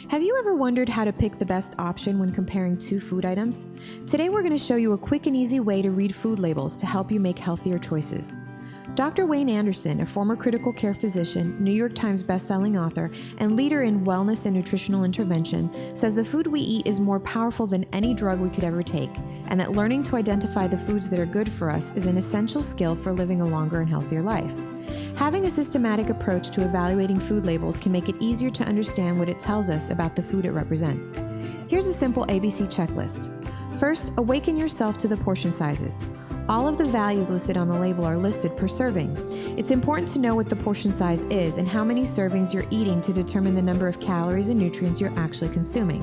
Have you ever wondered how to pick the best option when comparing two food items? Today we're going to show you a quick and easy way to read food labels to help you make healthier choices. Dr. Wayne Anderson, a former critical care physician, New York Times bestselling author, and leader in wellness and nutritional intervention, says the food we eat is more powerful than any drug we could ever take, and that learning to identify the foods that are good for us is an essential skill for living a longer and healthier life. Having a systematic approach to evaluating food labels can make it easier to understand what it tells us about the food it represents. Here's a simple ABC checklist. First, awaken yourself to the portion sizes. All of the values listed on the label are listed per serving. It's important to know what the portion size is and how many servings you're eating to determine the number of calories and nutrients you're actually consuming.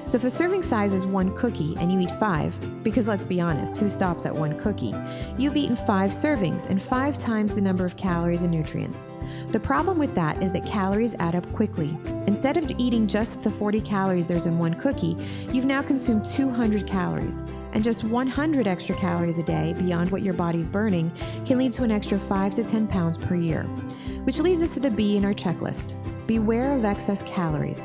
So if a serving size is 1 cookie and you eat 5, because let's be honest, who stops at 1 cookie? You've eaten 5 servings and 5 times the number of calories and nutrients. The problem with that is that calories add up quickly. Instead of eating just the 40 calories there's in 1 cookie, you've now consumed 200 calories. And just 100 extra calories a day beyond what your body's burning can lead to an extra 5 to 10 pounds per year. Which leads us to the B in our checklist. Beware of excess calories.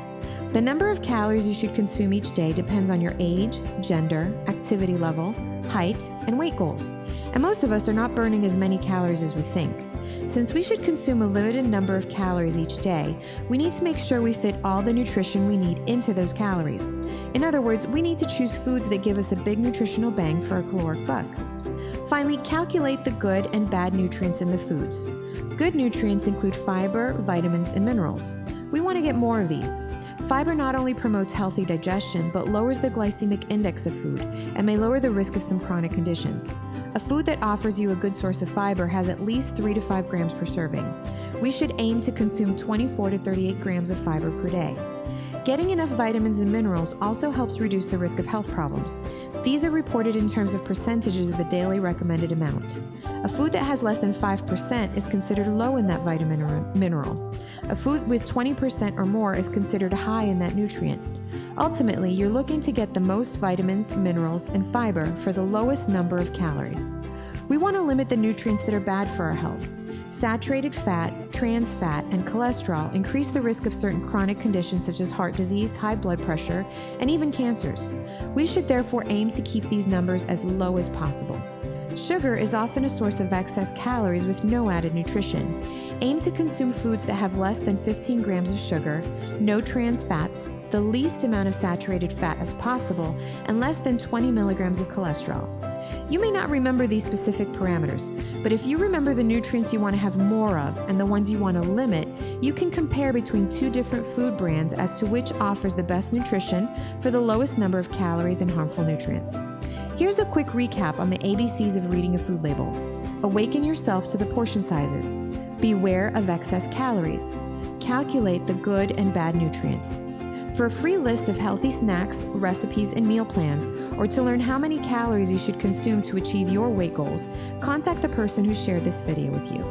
The number of calories you should consume each day depends on your age, gender, activity level, height, and weight goals. And most of us are not burning as many calories as we think. Since we should consume a limited number of calories each day, we need to make sure we fit all the nutrition we need into those calories. In other words, we need to choose foods that give us a big nutritional bang for our caloric buck. Finally, calculate the good and bad nutrients in the foods. Good nutrients include fiber, vitamins, and minerals. We want to get more of these. Fiber not only promotes healthy digestion, but lowers the glycemic index of food and may lower the risk of some chronic conditions. A food that offers you a good source of fiber has at least 3 to 5 grams per serving. We should aim to consume 24 to 38 grams of fiber per day. Getting enough vitamins and minerals also helps reduce the risk of health problems. These are reported in terms of percentages of the daily recommended amount. A food that has less than 5% is considered low in that vitamin or mineral. A food with 20% or more is considered high in that nutrient. Ultimately, you're looking to get the most vitamins, minerals, and fiber for the lowest number of calories. We want to limit the nutrients that are bad for our health. Saturated fat, trans fat, and cholesterol increase the risk of certain chronic conditions such as heart disease, high blood pressure, and even cancers. We should therefore aim to keep these numbers as low as possible. Sugar is often a source of excess calories with no added nutrition. Aim to consume foods that have less than 15 grams of sugar, no trans fats, the least amount of saturated fat as possible, and less than 20 milligrams of cholesterol. You may not remember these specific parameters, but if you remember the nutrients you want to have more of and the ones you want to limit, you can compare between 2 different food brands as to which offers the best nutrition for the lowest number of calories and harmful nutrients. Here's a quick recap on the ABCs of reading a food label. Awaken yourself to the portion sizes. Beware of excess calories. Calculate the good and bad nutrients. For a free list of healthy snacks, recipes, and meal plans, or to learn how many calories you should consume to achieve your weight goals, contact the person who shared this video with you.